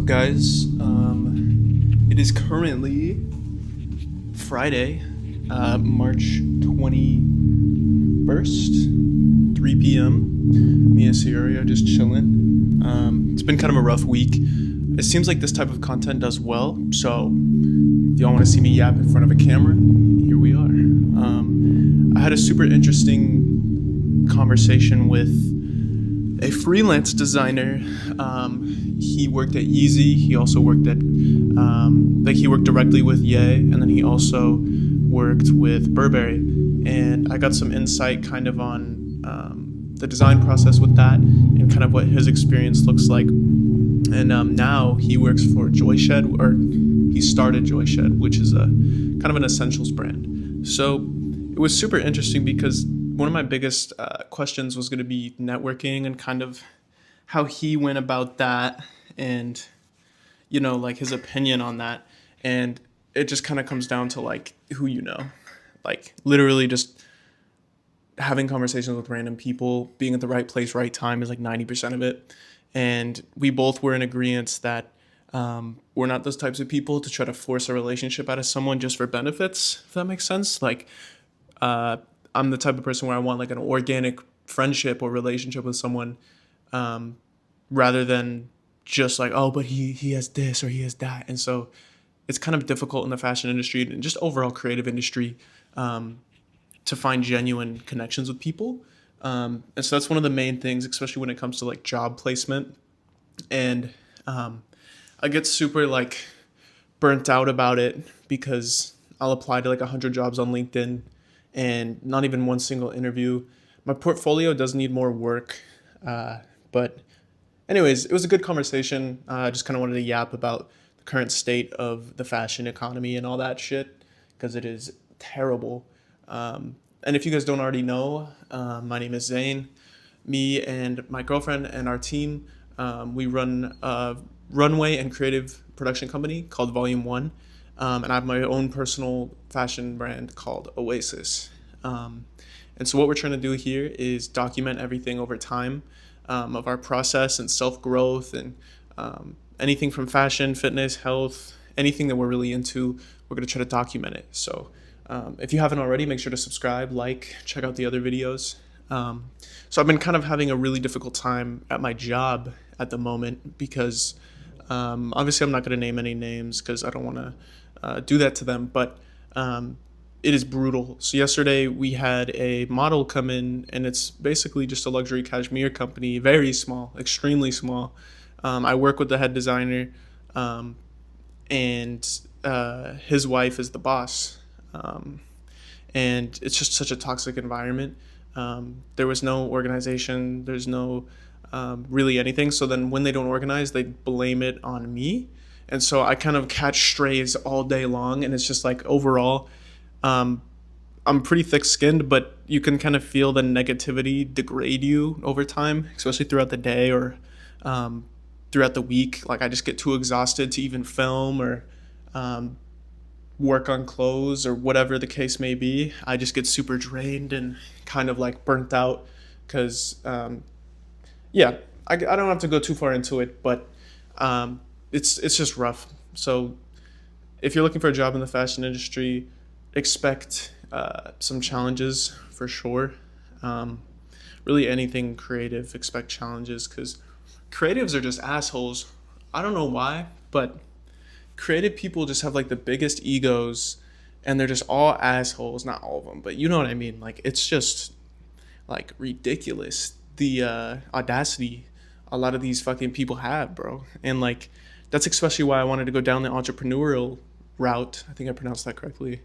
up, guys? It is currently Friday, March 21st, 3 p.m. Me and Sierra are just chilling. It's been kind of a rough week. It seems like this type of content does well, so if y'all want to see me yap in front of a camera, here we are. I had a super interesting conversation with a freelance designer. He worked at Yeezy. He also worked at, he worked directly with Ye, and then he also worked with Burberry. And I got some insight kind of on the design process with that and kind of what his experience looks like. And now he works for Joyshed, or he started Joyshed, which is a kind of an essentials brand. So it was super interesting because one of my biggest questions was going to be networking and kind of how he went about that and, you know, like his opinion on that. And it just kind of comes down to like who you know, like literally just having conversations with random people, being at the right place, right time is like 90% of it. And we both were in agreement that we're not those types of people to try to force a relationship out of someone just for benefits, if that makes sense. Like, I'm the type of person where I want like an organic friendship or relationship with someone, rather than just like, oh, but he has this or he has that. And so it's kind of difficult in the fashion industry and just overall creative industry to find genuine connections with people. And so that's one of the main things, especially when it comes to like job placement. And I get super like burnt out about it because I'll apply to like 100 jobs on LinkedIn and not even one single interview. My portfolio does need more work. But anyways, it was a good conversation. I just kind of wanted to yap about the current state of the fashion economy and all that shit because it is terrible. And if you guys don't already know, my name is Zayne. Me and my girlfriend and our team, we run a runway and creative production company called Volume 1. And I have my own personal fashion brand called Oasis. And so what we're trying to do here is document everything over time of our process and self-growth and anything from fashion, fitness, health, anything that we're really into, we're going to try to document it. So if you haven't already, make sure to subscribe, like, check out the other videos. So I've been kind of having a really difficult time at my job at the moment because obviously I'm not going to name any names because I don't want to do that to them, but it is brutal. So yesterday we had a model come in, and it's basically just a luxury cashmere company, very small, extremely small. I work with the head designer, and his wife is the boss, and it's just such a toxic environment. There was no organization, there's no really anything. So then when they don't organize, they blame it on me. And so I kind of catch strays all day long, and it's just like overall, I'm pretty thick-skinned, but you can kind of feel the negativity degrade you over time, especially throughout the day or throughout the week. Like I just get too exhausted to even film or work on clothes or whatever the case may be. I just get super drained and kind of like burnt out because, I don't have to go too far into it, but it's just rough. So if you're looking for a job in the fashion industry, expect some challenges for sure. Really anything creative, expect challenges because creatives are just assholes. I don't know why, but creative people just have like the biggest egos and they're just all assholes. Not all of them, but you know what I mean? Like it's just like ridiculous. The audacity a lot of these fucking people have, bro. And like that's especially why I wanted to go down the entrepreneurial route. I think I pronounced that correctly.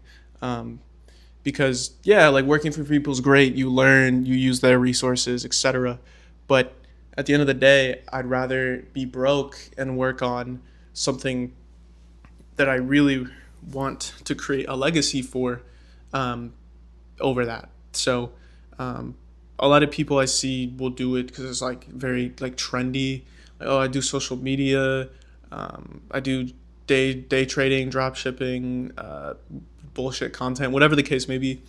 Because yeah, like working for people is great. You learn, you use their resources, etc. But at the end of the day, I'd rather be broke and work on something that I really want to create a legacy for over that. So a lot of people I see will do it because it's like very like trendy. Like, oh, I do social media. I do day trading, drop shipping, bullshit content, whatever the case may be.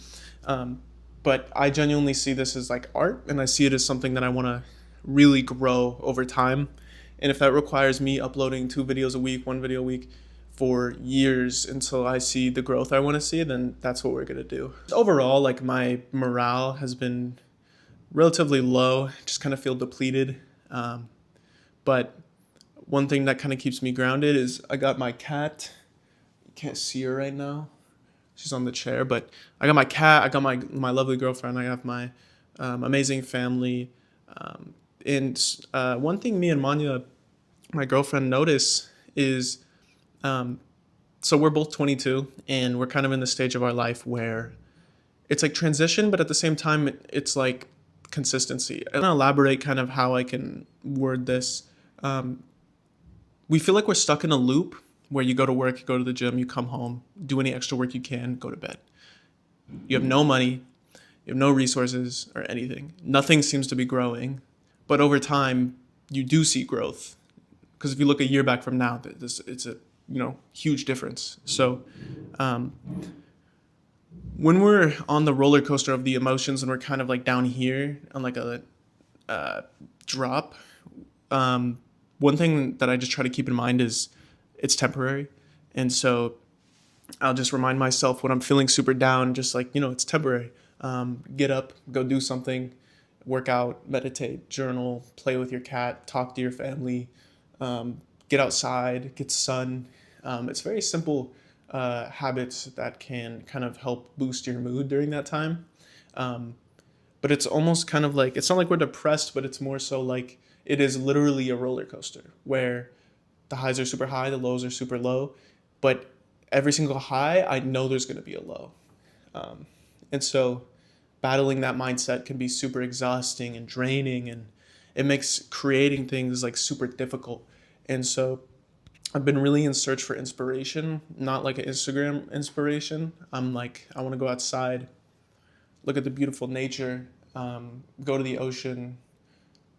But I genuinely see this as like art, and I see it as something that I want to really grow over time. And if that requires me uploading 2 videos a week, 1 video a week for years until I see the growth I want to see, then that's what we're going to do. Overall, like, my morale has been relatively low, just kind of feel depleted. But one thing that kind of keeps me grounded is I got my cat. You can't see her right now. She's on the chair, but I got my cat, I got my lovely girlfriend, I have my amazing family. And one thing me and Manya, my girlfriend, notice is, so we're both 22 and we're kind of in the stage of our life where it's like transition, but at the same time, it's like consistency. I'm gonna elaborate kind of how I can word this. We feel like we're stuck in a loop where you go to work, you go to the gym, you come home, do any extra work you can, go to bed. You have no money, you have no resources or anything. Nothing seems to be growing, but over time, you do see growth. Because if you look a year back from now, it's a huge difference. So when we're on the roller coaster of the emotions and we're kind of like down here on like a drop, one thing that I just try to keep in mind is it's temporary. And so I'll just remind myself when I'm feeling super down, just like, it's temporary. Get up, go do something, work out, meditate, journal, play with your cat, talk to your family, get outside, get sun. It's very simple habits that can kind of help boost your mood during that time. But it's almost kind of like, it's not like we're depressed, but it's more so like it is literally a roller coaster where the highs are super high, the lows are super low, but every single high, I know there's going to be a low. And so battling that mindset can be super exhausting and draining, and it makes creating things like super difficult. And so I've been really in search for inspiration, not like an Instagram inspiration. I'm like, I want to go outside, look at the beautiful nature, go to the ocean,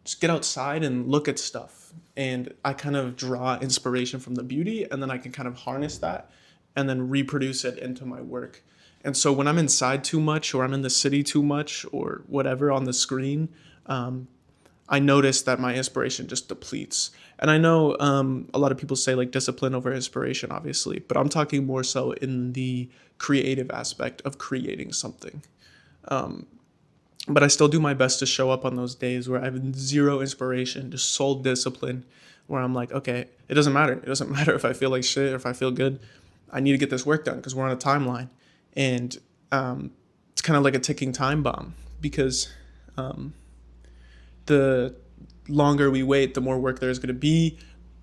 just get outside and look at stuff. And I kind of draw inspiration from the beauty, and then I can kind of harness that and then reproduce it into my work. And so when I'm inside too much, or I'm in the city too much, or whatever on the screen, I notice that my inspiration just depletes. And I know a lot of people say like discipline over inspiration, obviously, but I'm talking more so in the creative aspect of creating something. But I still do my best to show up on those days where I have zero inspiration, just sole discipline, where I'm like, okay, it doesn't matter. It doesn't matter if I feel like shit or if I feel good. I need to get this work done because we're on a timeline. And it's kind of like a ticking time bomb, because the longer we wait, the more work there's going to be,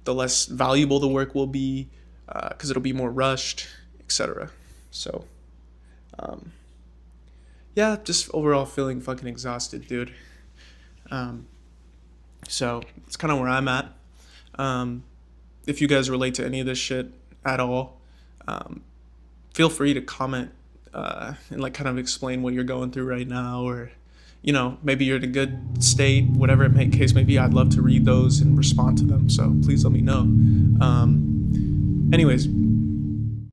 the less valuable the work will be, because it'll be more rushed, etc. So, yeah, just overall feeling fucking exhausted, dude. So it's kind of where I'm at. If you guys relate to any of this shit at all, feel free to comment and like kind of explain what you're going through right now, or maybe you're in a good state, whatever case may be. I'd love to read those and respond to them, so please let me know. Anyways,